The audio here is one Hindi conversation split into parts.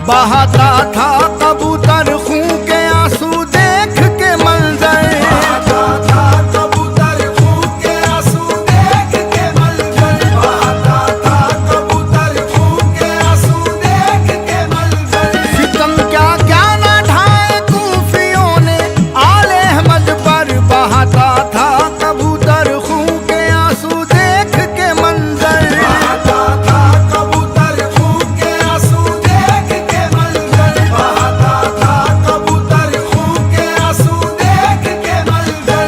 बहाता था कबूतर खून के आंसू देख के मंजर, बहाता था कबूतर खून के आंसू देख के मंजर, बहाता था कबूतर खून के आंसू देख के मंजर। सितम क्या क्या न ढाए कूफियों ने आले अहमद पर, बहाता था कबूतर खून के आंसू देख के मंजर, बहाता था कबूतर खून के आंसू देख के मंजर, बहाता था कबूतर खून के आंसू देख के मंजर।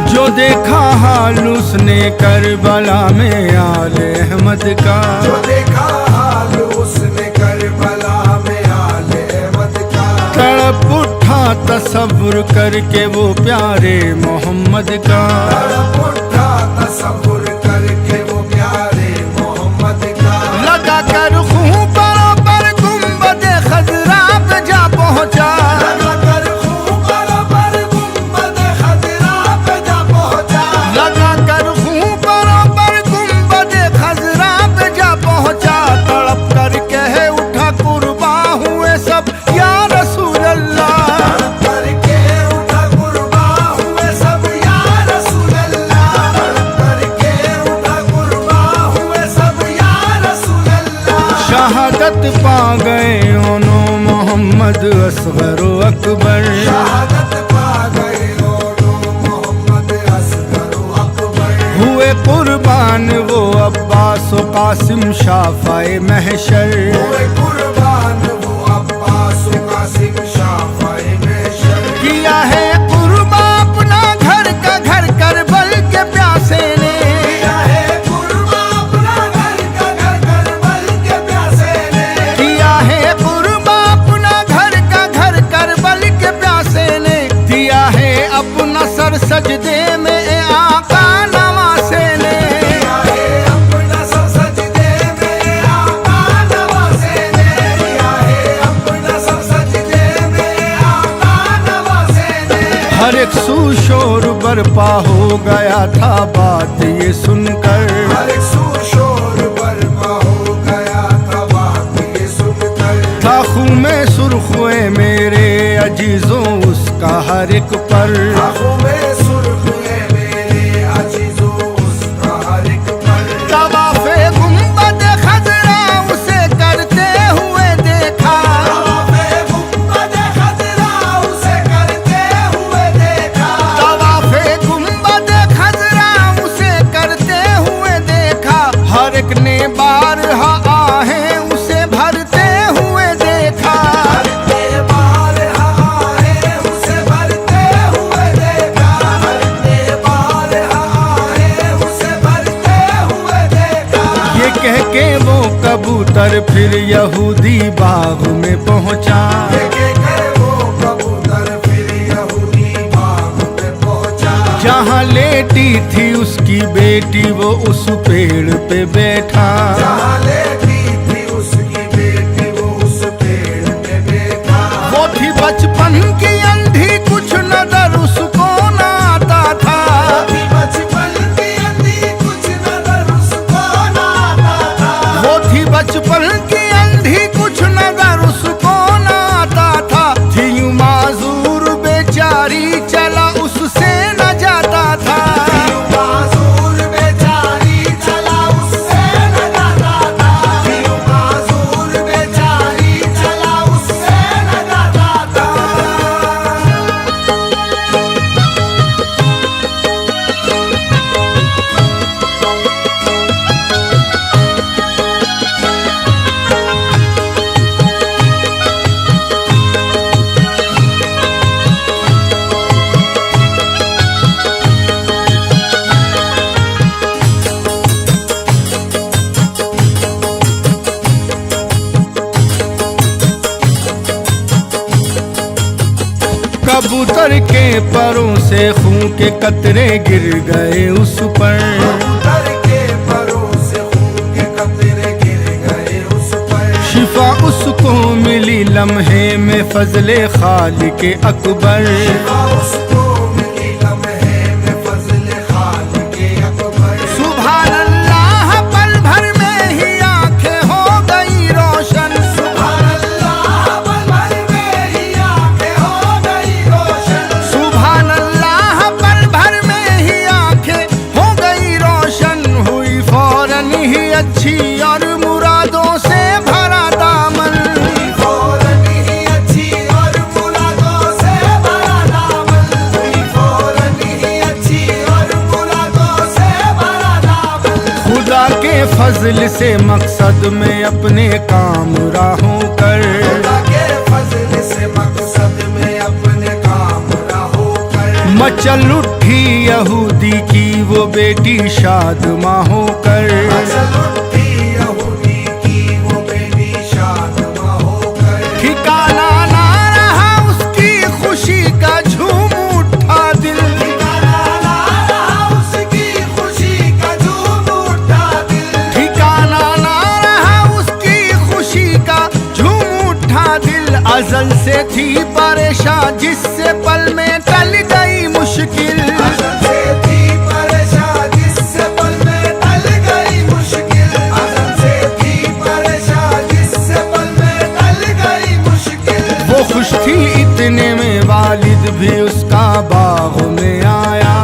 जो देखा हाल उसने करबला में आले अहमद का, जो देखा हाल उसने करबला में आले अहमद का, तड़प उठा तसव्वुर करके वो प्यारे मोहम्मद का, तड़प उठा तसव्वुर करके वो प्यारे मोहम्मद का। लगा कर खूं पर गुंबद खजरा पे जा पहुंचा, लगा कर खूं पर गुंबद खजरा पे जा पहुंचा, लगा कर खूं पर गुंबद खजरा पे जा पहुंचा, तड़प करके है उठा कुर्बा हुए सब या रसूल अल्लाह, तड़प करके उठा कुर्बा हुए सब या रसूल अल्लाह, तड़प करके उठा कुर्बा हुए सब या रसूल अल्लाह। शहादत पा गए ओनो मोहम्मद असगर व अकबर, शहादत पा गए दोनों मोहम्मद असगर व अकबर, हुए कुर्बान वो अब्बास व कासिम शाफाए महशर, हुए कुर्बान वो अब्बास व कासिम शाफाए महशर। किया है कुर्बा अपना घर का घर करबल के प्यासे ने, किया है कुर्बा अपना घर का घर करबल के प्यासे ने, किया है कुर्बा अपना घर का घर करबल के प्यासे ने, दिया है अपना सर सजदे में ए आका नवासे ने, किया है अपना सर सजदे में आका नवासे ने, किया है अपना सर सजदे में आका नवासे ने। हर एक सू शोर बरपा हो गया था बात ये सुनकर, हर एक शोर बर्पा हो गया था बात ये सुनकर, था खूं में सुर्ख हुए मेरे अजीजों उसका हर एक पर, आंखों में सुर्ख हुए मेरे अजीजों उसका हर एक पल। तवाफ़े गुंबद खजरा उसे करते हुए देखा, तवाफ़े गुंबद खजरा उसे करते हुए देखा, तवाफ़े गुंबद खजरा उसे करते हुए देखा, हर एक ने बारहा आहें उसे भरते हुए देखा, हरते बार आए उसे भरते हुए देखा, हरते बार आए उसे भरते हुए देखा। ये कह के वो कबूतर फिर यहूदी बाग में पहुंचा, देखे कर वो कबूतर फिर यहूदी बाग में पहुंचा, जहाँ लेटी थी उसकी बेटी वो उस पेड़ पे बैठा, जहाँ लेटी थी उसकी बेटी वो उस पेड़ पे बैठा। वो थी बचपन की अंधी कुछ नजर उसको न आता था, अभी बचपन की अंधी कुछ नजर उसको न आता था, वो थी बचपन की अंधी कुछ नजर उसको न आता था, थी यूं माजूर बेचारी चला उससे न जाता था, मासूर बेचारी चला उससे न जाता था, कबूतर के परों से खून के कतरे गिर गए उस पर। कबूतर के परों से खून के कतरे गिर गए उस पर। शिफा उसको मिली लम्हे में फजले खालिक अकबर। शिफा उसको मिली लम्हे में फजले खालिक अकबर। सुभान अल्लाह पल भर में ही आंखें हो गई रोशन। सुभान अल्लाह पल भर में ही आंखें हो गई रोशन। सुभान अल्लाह पल भर में ही आंखें हो गई रोशन। हुई फौरन ही अच्छी और मुरादों से भरा दामन। हुई फौरन ही अच्छी और मुरादों से भरा दामन। हुई फौरन ही अच्छी और मुरादों से भरा दामन। खुदा के फजल से मकसद में अपने काम राहों कर। खुदा के फजल से मकसद में अपने काम राहों कर। मचल उठी यहूदी की वो बेटी शादमां होकर। मचल उठी यहूदी की वो बेटी शादमां होकर। ठिकाना ना रहा उसकी खुशी का झूम उठा दिल। ठिकाना ना रहा उसकी खुशी का झूम उठा दिल। ठिकाना ना रहा उसकी खुशी का झूम उठा दिल। अजल से थी परेशान जिससे पल में टल गई मुश्किल। अज़ल से थी परेशान जिससे पल में टल गई मुश्किल। अज़ल से थी परेशान जिससे पल में टल गई मुश्किल। वो खुश थी इतने में वालिद भी उसका बाग में आया।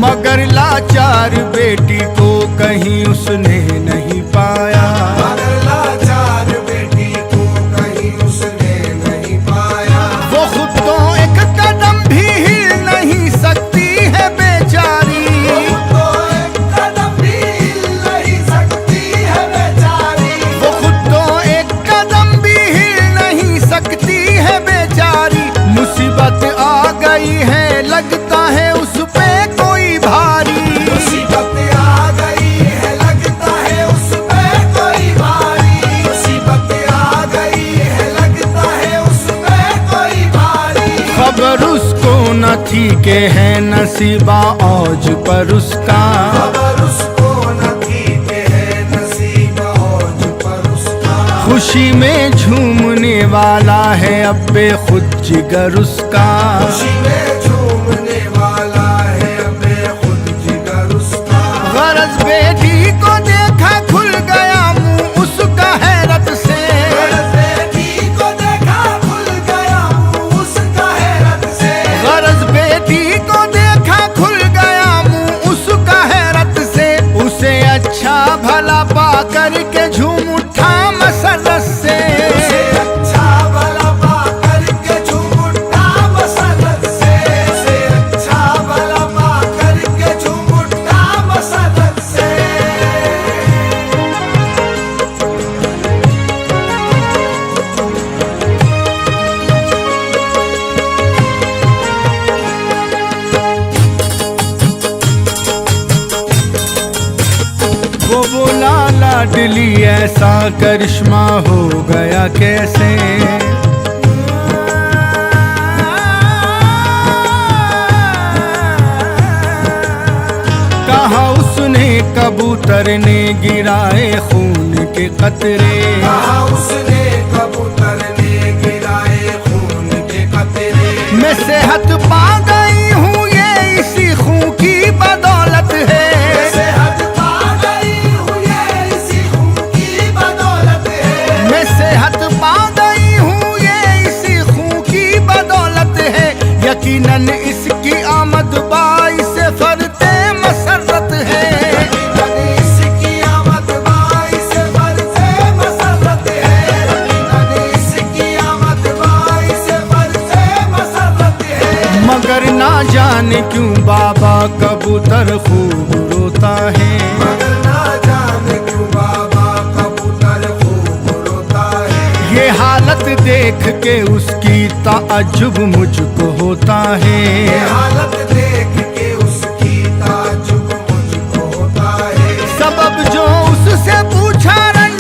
मगर लाचार बेटी को कहीं उसने नहीं पाया। मगर लाचार बेटी को कहीं उसने नहीं पाया। वो खुद तो एक कदम भी हिल नहीं सकती है बेचारी। तो एक कदम भी हिल नहीं सकती है बेचारी। वो खुद तो एक कदम भी हिल नहीं सकती है बेचारी। मुसीबत आ गई है लगता है उस पे कोई भारी। मुसीबत आ गई है लगता है उस पे कोई भारी। मुसीबत आ गई है लगता है उस पे कोई भारी। खबर उसको न थी के है नसीबा औज पर उसका। खबर उसको न थी के है नसीब औज पर उसका। खुशी में झूमने वाला है अब बेखुद जिगर उसका। खुशी में झूमने वाला है बेखुद जिगर उसका। गरज बेटी को देखा खुल गया मुंह उसका हैरत से। बेटी को देखा खुल गया मुंह उसका हैरत से। गरज बेटी को देखा खुल गया मुंह उसका हैरत से। उसे अच्छा भला पा करके झूम उठा मसरत से। उसे अच्छा भला पा करके झूम उठा मसरत से। उसे अच्छा भला पा करके झूम उठा मसरत से। वो बोला लाडली ऐसा करिश्मा हो गया कैसे। कहा उसने कबूतर ने गिराए खून के कतरे। कहा उसने कबूतर ने गिराए खून के कतरे। मैं सेहत पा गई हूँ ये इसी खून की बदौलत है। सेहत पा गई हूँ ये इसी खून की बदौलत है। मैं सेहत पा गई हूँ ये इसी खून की बदौलत है। यकीनन इसकी आमद बाइस फरते मसरत है। यकीनन इसकी आमद बाइस फरते मसरत है। यकीनन इसकी आमद बाइस फरते मसरत है। मगर ना जाने क्यों बाबा कबूतर खूब रोता है। मगर ना जाने क्यों बाबा कबूतर खूब रोता है। ये हालत देख के उसकी ताज्जुब मुझको होता है। ये हालत देख के उसकी ताज्जुब मुझको होता है। सबब जो उससे पूछा रंग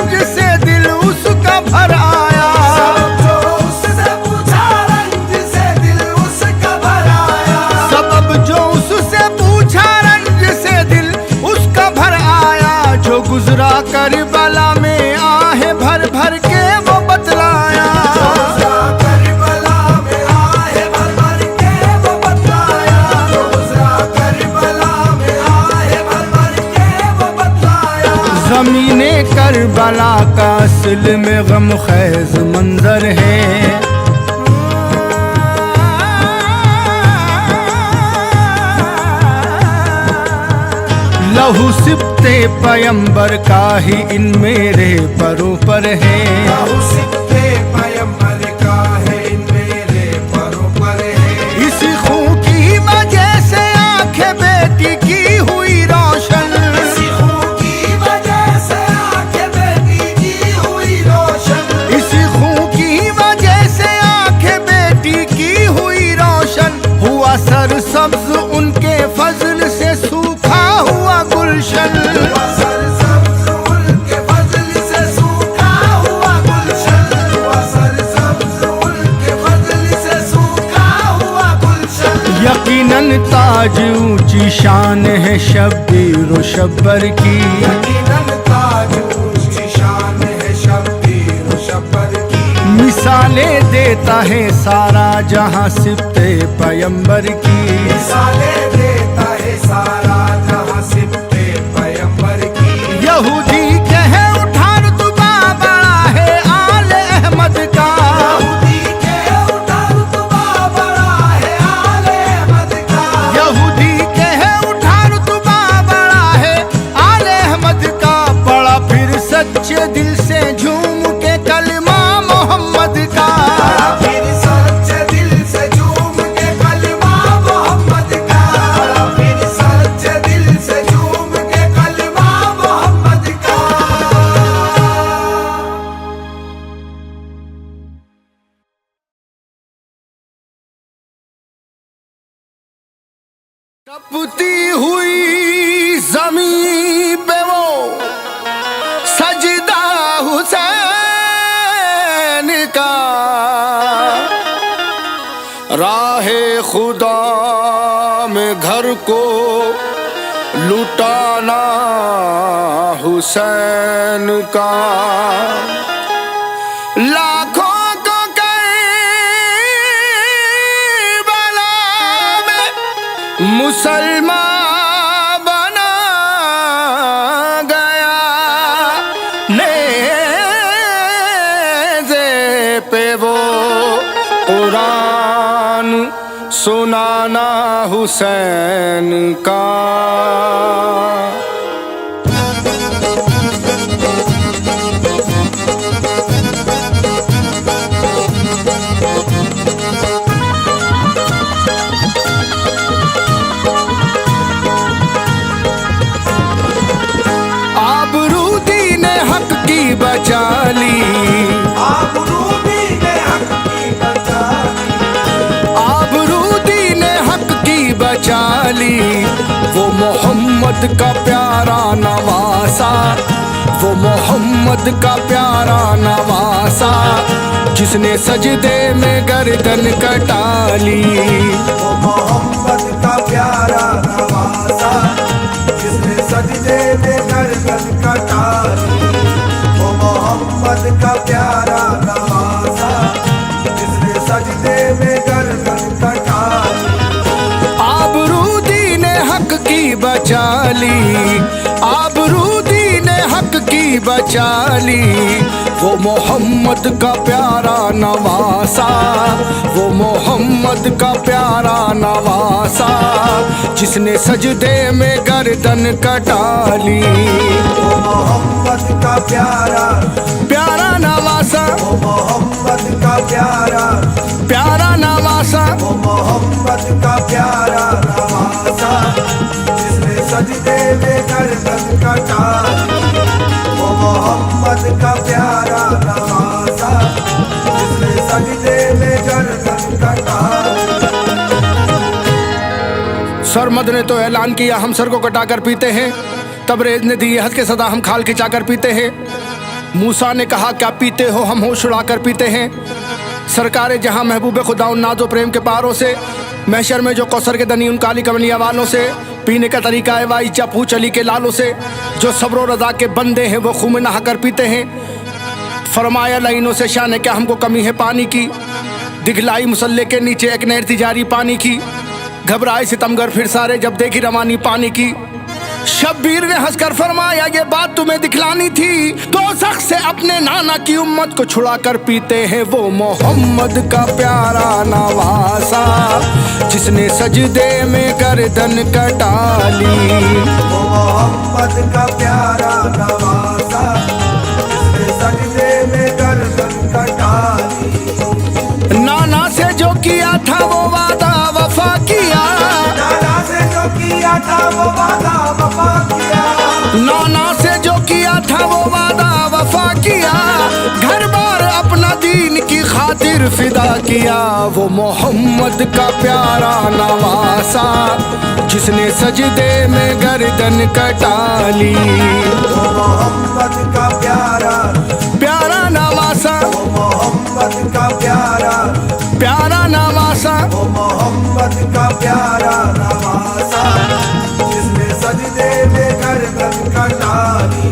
करबला का असल में गम खैज मंजर है। लहू सिपते पैंबर का ही इन मेरे परों पर है। लहू सिपते पैंबर का है इन मेरे परों पर है। इसी खून की वजह से आंखें बेटी की हुई रोशन। इसी खून की वजह से आंखें बेटी की हुई रोशन। इसी खून की वजह से आंखें बेटी की हुई रोशन। हुआ सर सब्ज उनके फजल से सूखा हुआ गुलशन। हुआ सरसब्ज़ उनके फजल से सूखा हुआ गुलशन। हुआ सरसब्ज़ उनके फजल से सूखा हुआ गुलशन। यकीनन ताज ऊंची शान है शब्बीर व शब्बर की। यकीनन ताज ऊंची शान है शब्बीर व शब्बर की। मिसालें देता है सारा जहां सिबते पैंबर की। मिसालें देता है सारा जहां सिबते पैंबर की। यहूदी कहे उठा रुतबा बड़ा है आले अहमद का। यहूदी के उठा रुतबा बड़ा है आले अहमद का। यहूदी कहे उठा रुतबा बड़ा है आले अहमद का। पड़ा फिर सच्चे दिल से झूम के कलमा मोहम्मद का। फिर सच्चे दिल से झूम के कलमा मोहम्मद का। फिर सच्चे दिल से झूम के कलमा मोहम्मद का। कपती हुई जमीन पे वो सजदा हुसैन का। राहे खुदा में घर को लुटाना हुसैन का। लाखों को करबला में मुसलमान बना गया। नेज़े पे वो कुरान सुनाना हुसैन का। आबरूदी ने हक की बचा ली। आबरूदी ने हक की बचा ली। आबरूदी ने हक की बचा ली। वो मोहम्मद का प्यारा नवासा। वो मोहम्मद का प्यारा नवासा जिसने सजदे में गर्दन कटा ली। वो मोहम्मद का प्यारा नवासा जिसने सजदे में गर्दन कटा ली। वो मोहम्मद का प्यारा नवासा जिसने सजदे में गर्दन कटा ली। आबरूदी ने हक की बचा ली। आबरूदी ने हक की बचा ली। वो मोहम्मद का प्यारा नवासा। वो मोहम्मद का प्यारा नवासा जिसने सजदे में गर्दन कटा ली। वो मोहम्मद का प्यारा प्यारा नवासा। वो मोहम्मद का प्यारा प्यारा नवासा। वो मोहम्मद का प्यारा नवासा जिसने सजदे में गर्दन कटा ली। वो मोहम्मद का प्यारा नवासा जिसने सजदे में गर्दन कटा ली। सरमद ने तो ऐलान किया हम सर को कटाकर पीते हैं। तबरेज ने दी हद के सदा हम खाल खिंचाकर पीते हैं। मूसा ने कहा क्या पीते हो हम होश उड़ाकर पीते हैं। सरकारे जहां महबूब खुदा उन नाजो प्रेम के पारों से। महशर में जो कौसर के दनी उन काली कमलिया वालों से। पीने का तरीका है वाई चपू चली के लालों से। जो सब्र और रजा के बंदे हैं वो खून में नहा कर पीते हैं। फरमाया लाइनों से शान क्या हमको कमी है पानी की। दिखलाई मुसल्ले के नीचे एक नहर थी जारी पानी की। घबराए सितमगर फिर सारे जब देखी रवानी पानी की। शब्बीर ने हंसकर फरमाया ये बात तुम्हें दिखलानी थी। दोज़ख से अपने नाना की उम्मत को छुड़ा कर पीते हैं वो मोहम्मद का प्यारा नवासा, जिसने सजदे में गर्दन कटा ली। वो मोहम्मद का प्यारा नवासा, जिसने सजदे में गर्दन कटा ली। नाना से जो किया था वो वादा वफा किया, नाना से जो किया था वो वादा वफा किया। नाना से जो किया था वो वादा वफा किया, घर बार अपना दीन की खातिर फिदा किया। वो मोहम्मद का प्यारा नवासा, जिसने सजदे में गर्दन कटा ली। वो मोहम्मद का प्यारा प्यारा नवासा, वो मोहम्मद का प्यारा प्यारा नवासा, वो मोहम्मद का प्यारा नवासा, जिसने सजदे में गर्दन कटा ली।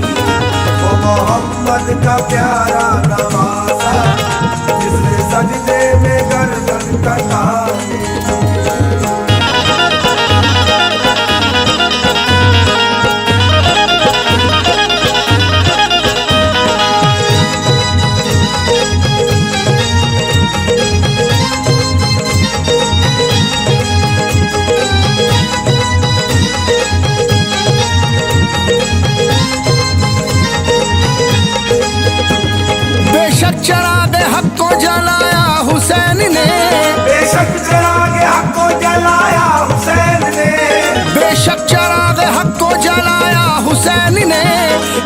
वो मोहम्मद का प्यारा नवासा, जिसने सजदे में गर्दन कटा ली। बेशक चिराग हक को जलाया हुसैन ने, बेशक चिराग हक को जलाया हुसैन ने। बेशक चिराग हक को जलाया हुसैन ने,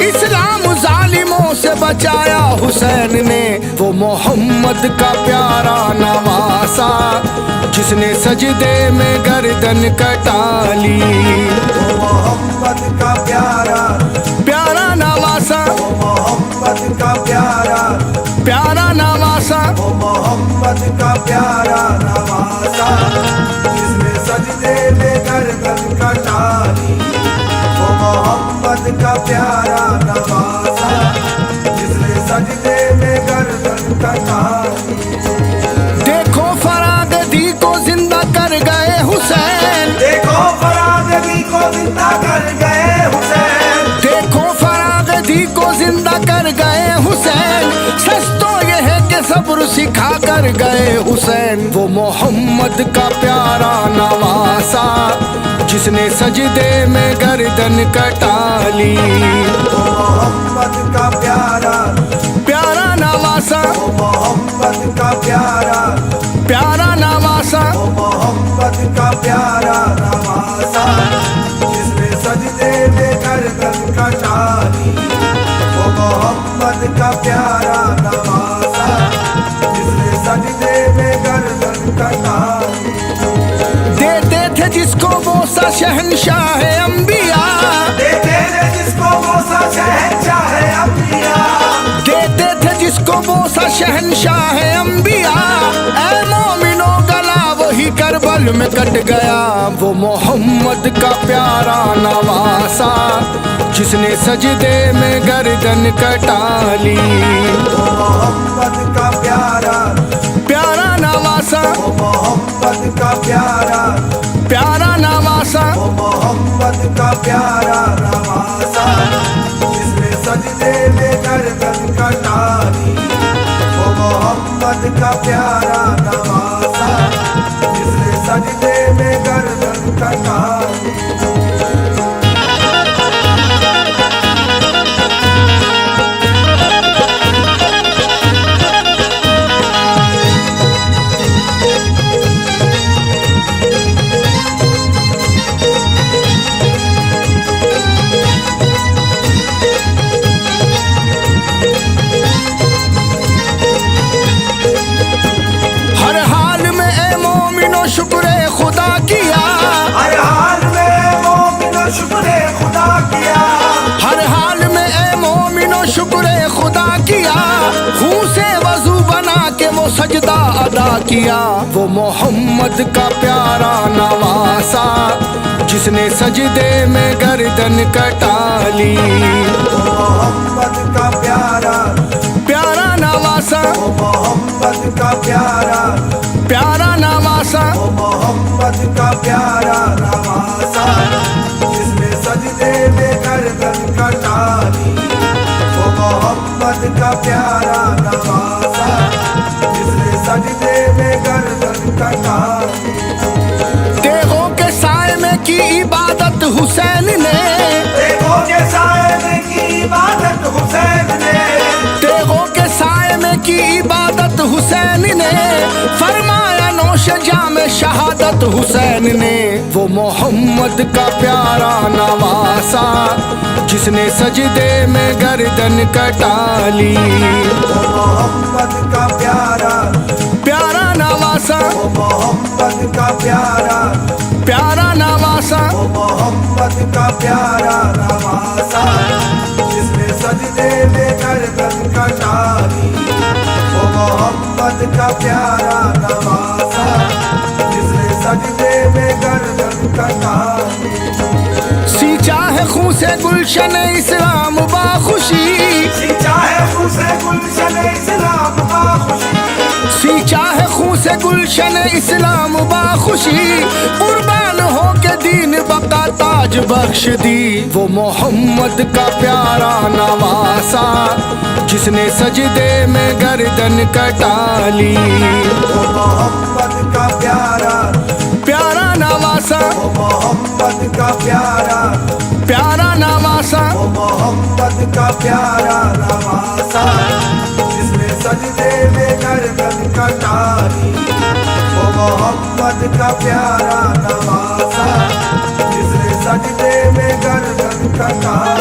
इस्लाम जालिमों से बचाया हुसैन ने। वो मोहम्मद का प्यारा नवासा, जिसने सजदे में गर्दन कटा ली। वो मोहम्मद का प्यारा प्यारा नवासा, वो मोहम्मद का प्यारा प्यारा नवासा, वो मोहम्मद का प्यारा नवासा, जिसने सजदे में गर्दन कटा ली। वो मोहम्मद का प्यारा नवासा, जिसने सजदे में गर्दन कटा ली। देखो फरागदी को जिंदा कर गए हुसैन, देखो फरागदी को जिंदा कर गए हुसैन। देखो फरागदी को जिंदा कर गए हुसैन। सच तो ये है कि सब्र सिखा कर गए हुसैन। वो मोहम्मद का प्यारा नवासा, जिसने सजदे में गर्दन कटा ली। वो मोहम्मद का प्यारा प्यारा नवासा, वो मोहम्मद का प्यारा प्यारा नवासा, वो मोहम्मद का प्यारा नवासा, जिसने सजदे में गर्दन कटा ली। वो मोहम्मद का प्यारा नवासा, जिसने सजदे में गर्दन कटा ली। देते थे जिसको बोसा शहंशाह अंबिया, देते थे जिसको बोसा शहंशाह अंबिया। देते थे जिसको बोसा शहंशाह अंबिया। ऐ मोमिनो गला वही करबल में कट गया। वो मोहम्मद का प्यारा नवासा, जिसने सजदे में गर्दन कटा ली। वो मोहम्मद का प्यारा प्यारा नवासा, वो मोहम्मद का प्यारा प्यारा नवासा, वो मोहम्मद का प्यारा नवासा, जिसने सजदे में गर्दन कटा ली। वो मोहम्मद का प्यारा नवासा, जिसने सजदे में गर्दन कटा ली। हर हाल में ए मोमिनो शुक्र खुदा किया। हर हाल में मोमिनो शुक्र खुदा किया। हर हाल में ए मोमिनो शुक्र खुदा किया। खून से वजू बना के वो सजदा अदा किया। वो मोहम्मद का प्यारा नवासा, जिसने सजदे में गर्दन कटा ली। वो मोहम्मद का प्यारा प्यारा नवासा, वो मोहम्मद का प्यारा प्यारा नवासा, वो मोहम्मद का प्यारा नवासा, जिसने सजदे का प्यारा नवासा जिसने सजदे में गर्दन कटाई। तेगों के साए में की इबादत हुसैन ने, तेगों के साए में की इबादत हुसैन ने, तेगों के साए में की इबादत हुसैन ने, फरमाया नोश जाम शहादत हुसैन ने। वो मोहम्मद का प्यारा नवासा जिसने सजदे में गर्दन कटा ली। वो मोहम्मद का प्यारा प्यारा नवासा, वो मोहम्मद का प्यारा प्यारा नवासा, वो मोहम्मद का प्यारा नवासा जिसने सजदे में गर्दन कटाई। वो मोहम्मद का प्यारा नवासा जिसने सजदे में गर्दन कटाई। सींचा है खून से गुलशन इस्लाम बाखुशी, सींचा है खून से गुलशन इस्लाम बाखुशी, सींचा है खून से गुलशन इस्लाम बाखुशी, कुर्बान हो के दीन बका ताज बख्श दी। वो मोहम्मद का प्यारा नवासा जिसने सजदे में गर्दन कटा ली। वो मोहम्मद का प्यारा प्यारा नवासा, वो मोहम्मद का प्यारा प्यारा नवासा, वो मोहम्मद का प्यारा नवासा जिसने सजदे में गर्दन कटाई। वो मोहम्मद का प्यारा नवासा जिसने सजदे में गर्दन कटाई।